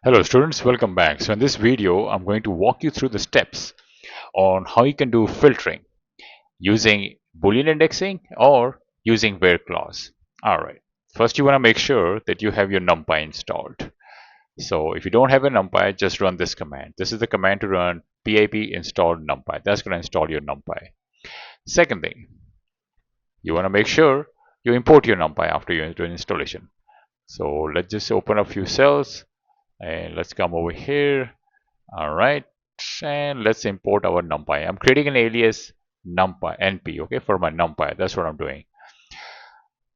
Hello students, welcome back. So in this video, I'm going to walk you through the steps on how you can do filtering using Boolean indexing or using where clause. All right. First, you want to make sure that you have your NumPy installed. So if you don't have a NumPy, just run this command. This is the command to run pip install NumPy. That's going to install your NumPy. Second thing, you want to make sure you import your NumPy after you do installation. So let's just open a few cells and let's come over here. All right, and let's import our NumPy. I'm creating an alias NumPy NP, okay, for my NumPy. That's what I'm doing.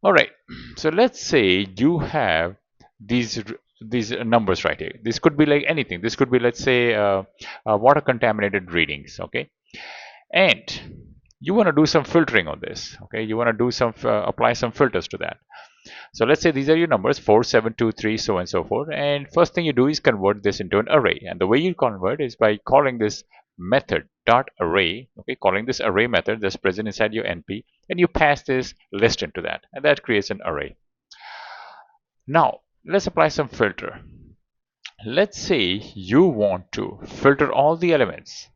All right, so let's say you have these numbers right here. This could be like anything. This could be, let's say, water contaminated readings, okay, and you want to do some filtering on this, okay. You want to do some apply some filters to that. So let's say these are your numbers 4, 7, 2, 3, so on and so forth. And first thing you do is convert this into an array. And the way you convert is by calling this method dot array, okay, calling this array method that's present inside your NP, and you pass this list into that, and that creates an array. Now let's apply some filter. Let's say you want to filter all the elements,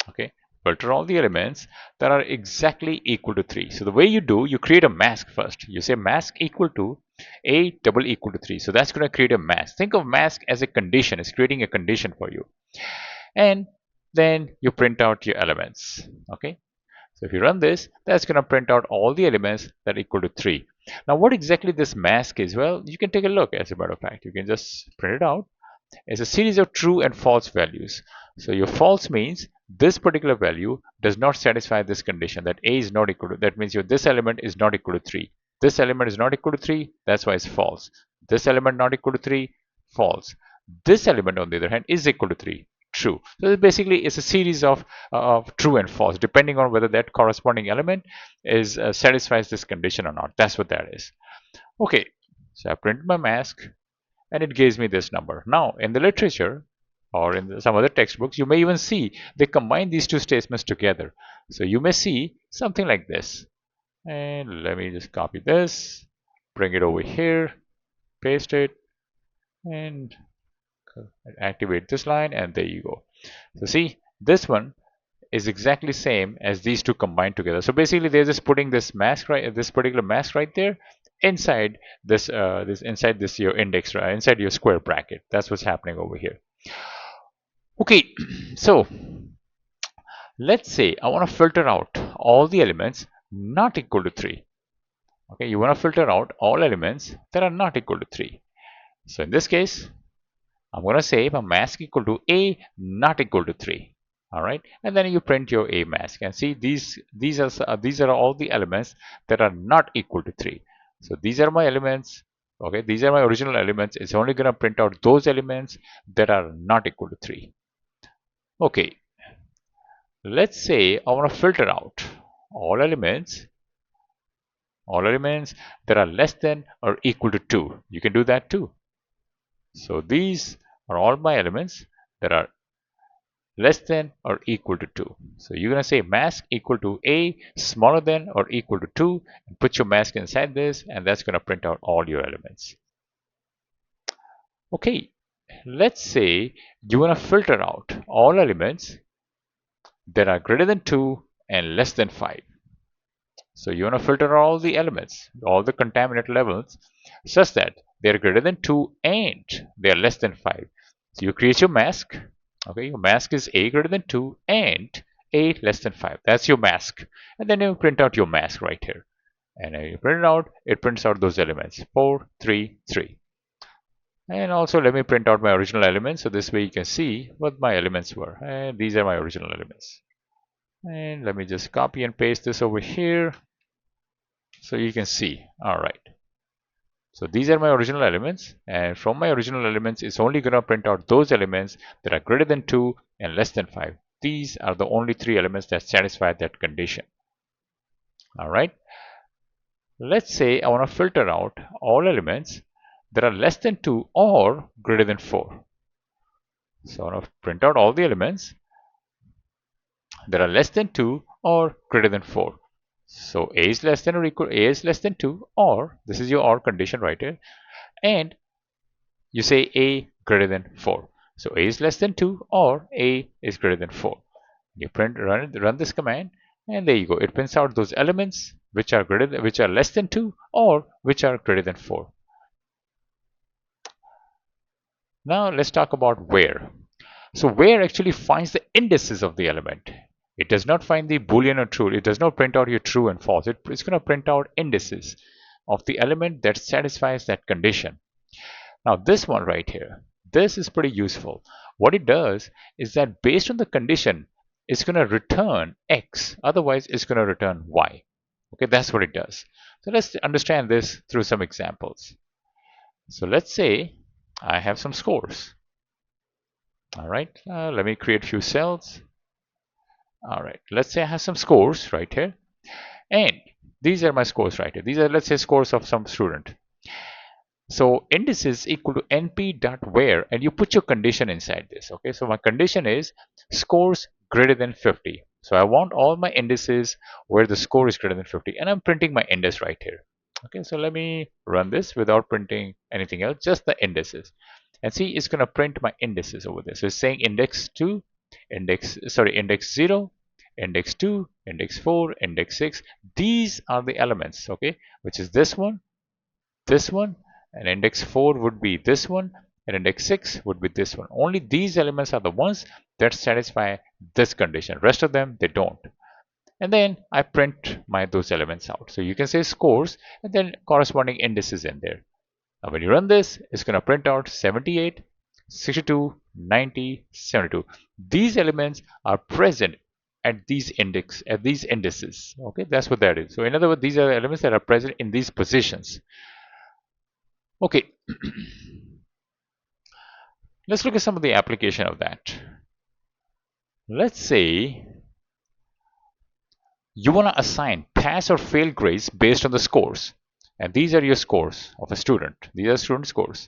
okay, filter all the elements that are exactly equal to 3. So the way you do, you create a mask first. You say mask equal to a double equal to 3. So that's going to create a mask. Think of mask as a condition. It's creating a condition for you. And then you print out your elements, okay. So if you run this, that's going to print out all the elements that are equal to 3. Now what exactly this mask is, well, you can take a look. As a matter of fact, you can just print it out. It's a series of true and false values. So your false means this particular value does not satisfy this condition, that a is not equal to, that means your this element is not equal to 3. This element is not equal to 3, that's why it's false. This element not equal to 3, false. This element on the other hand is equal to 3, true. So basically it's a series of true and false depending on whether that corresponding element is satisfies this condition or not. That's what that is. Okay, so I print my mask and it gives me this number. Now in the literature or in some other textbooks, you may even see they combine these two statements together. So you may see something like this. And let me just copy this, bring it over here, paste it, and activate this line, and there you go. So see, this one is exactly same as these two combined together. So basically they're just putting this mask right, this particular mask right there inside this inside this your index, right, inside your square bracket. That's what's happening over here. Okay, so let's say I want to filter out all the elements not equal to 3. Okay, you want to filter out all elements that are not equal to 3. So in this case, I'm going to say my mask equal to a not equal to 3. All right, and then you print your a mask and see these are all the elements that are not equal to 3. So these are my elements. Okay, these are my original elements. It's only going to print out those elements that are not equal to 3. Okay, let's say I want to filter out all elements that are less than or equal to 2. You can do that too. So these are all my elements that are less than or equal to 2. So you're going to say mask equal to a smaller than or equal to 2, and put your mask inside this, and that's going to print out all your elements. Okay, let's say you want to filter out all elements that are greater than 2 and less than 5. So you want to filter all the elements, all the contaminant levels, such that they are greater than 2 and they are less than 5. So you create your mask. Okay, your mask is a greater than 2 and a less than 5. That's your mask. And then you print out your mask right here. And when you print it out, it prints out those elements 4, 3, 3. And also let me print out my original elements, so this way you can see what my elements were. And these are my original elements. And let me just copy and paste this over here so you can see. All right. So these are my original elements, and from my original elements, it's only going to print out those elements that are greater than 2 and less than 5. These are the only 3 elements that satisfy that condition. All right. Let's say I want to filter out all elements that are less than 2 or greater than 4. So I want to print out all the elements that are less than 2 or greater than 4. So a is less than or equal, a is less than 2, or this is your or condition right here, and you say a greater than 4. So a is less than 2 or a is greater than 4. You run this command, and there you go. It prints out those elements which are which are less than 2 or which are greater than 4. Now let's talk about where. So where actually finds the indices of the element. It does not find the Boolean or true. It does not print out your true and false. It's going to print out indices of the element that satisfies that condition. Now this one right here, this is pretty useful. What it does is that based on the condition, it's going to return X. Otherwise, it's going to return Y. Okay, that's what it does. So let's understand this through some examples. So let's say I have some scores. All right, let me create a few cells. All right, let's say I have some scores right here. And these are my scores right here. These are, let's say, scores of some student. So indices equal to np.where, and you put your condition inside this. Okay, so my condition is scores greater than 50. So I want all my indices where the score is greater than 50, and I'm printing my index right here. Okay, so let me run this without printing anything else, just the indices. And see, it's going to print my indices over there. So it's saying index 2, index 0, index 2, index 4, index 6. These are the elements, okay, which is this one, and index 4 would be this one, and index 6 would be this one. Only these elements are the ones that satisfy this condition. Rest of them, they don't. And then I print those elements out. So you can say scores and then corresponding indices in there. Now when you run this, it's going to print out 78, 62, 90, 72. These elements are present at these indices. Okay, that's what that is. So in other words, these are elements that are present in these positions. Okay, let's look at some of the application of that. Let's say you want to assign pass or fail grades based on the scores. And these are your scores of a student. These are student scores.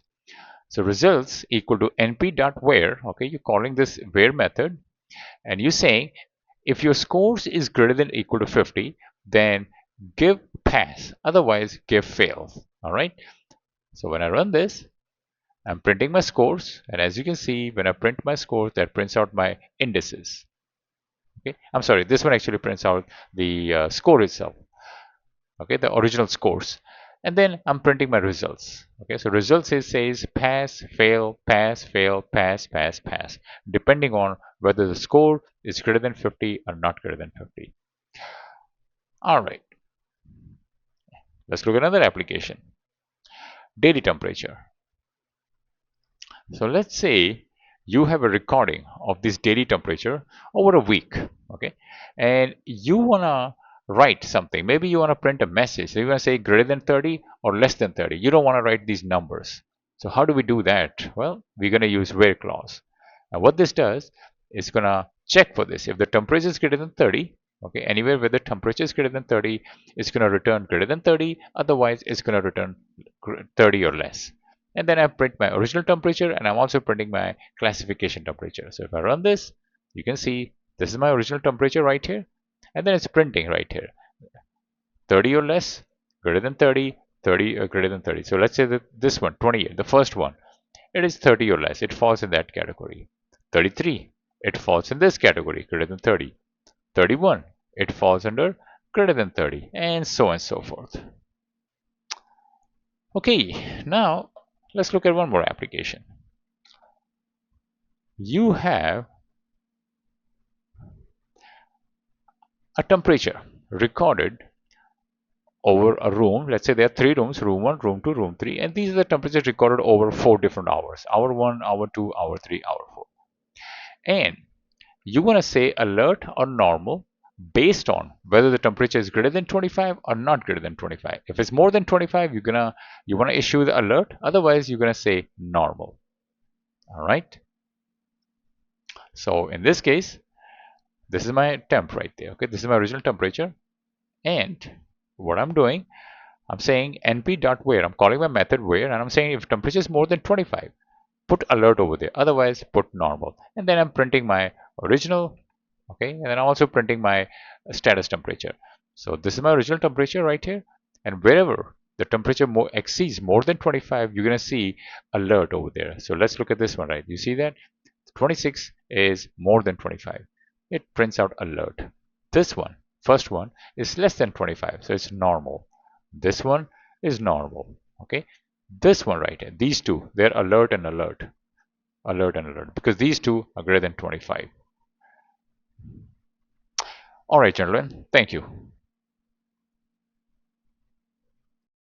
So results equal to np.where. Okay, you're calling this where method. And you're saying if your scores is greater than or equal to 50, then give pass. Otherwise, give fail. All right. So when I run this, I'm printing my scores, and as you can see, when I print my scores, that prints out my indices. Okay, I'm sorry, this one actually prints out the score itself. Okay, the original scores, and then I'm printing my results. Okay, so results says pass, fail, pass, fail, pass, pass, pass, depending on whether the score is greater than 50 or not greater than 50. All right, let's look at another application. Daily temperature. So let's say you have a recording of this daily temperature over a week, okay, and you want to write something. Maybe you want to print a message. So you want to say greater than 30 or less than 30. You don't want to write these numbers. So how do we do that? Well, we're going to use where clause. And what this does is going to check for this. If the temperature is greater than 30, okay, anywhere where the temperature is greater than 30, it's going to return greater than 30. Otherwise, it's going to return 30 or less. And then I print my original temperature, and I'm also printing my classification temperature. So if I run this, you can see this is my original temperature right here, and then it's printing right here 30 or less, greater than 30, 30 or greater than 30. So let's say that this one, 28, the first one, it is 30 or less, it falls in that category. 33, it falls in this category, greater than 30. 31, it falls under greater than 30, and so on and so forth. Okay, now let's look at one more application. You have a temperature recorded over a room. Let's say there are 3 rooms, room 1, room 2, room 3, and these are the temperatures recorded over 4 different hours: hour 1, hour 2, hour 3, hour 4. And you want to say alert or normal based on whether the temperature is greater than 25 or not greater than 25. If it's more than 25, you want to issue the alert. Otherwise, you're going to say normal. All right. So in this case, this is my temp right there. Okay, this is my original temperature, and what I'm doing, I'm saying np.where. I'm calling my method where, and I'm saying if temperature is more than 25, put alert over there. Otherwise, put normal. And then I'm printing my original. Okay, and then I'm also printing my status temperature. So this is my original temperature right here, and wherever the temperature exceeds more than 25, you're going to see alert over there. So let's look at this one, right? You see that 26 is more than 25. It prints out alert. This one, first one, is less than 25, so it's normal. This one is normal. Okay. This one right here, these two, they're alert and alert. Alert and alert, because these two are greater than 25. All right, gentlemen. Thank you.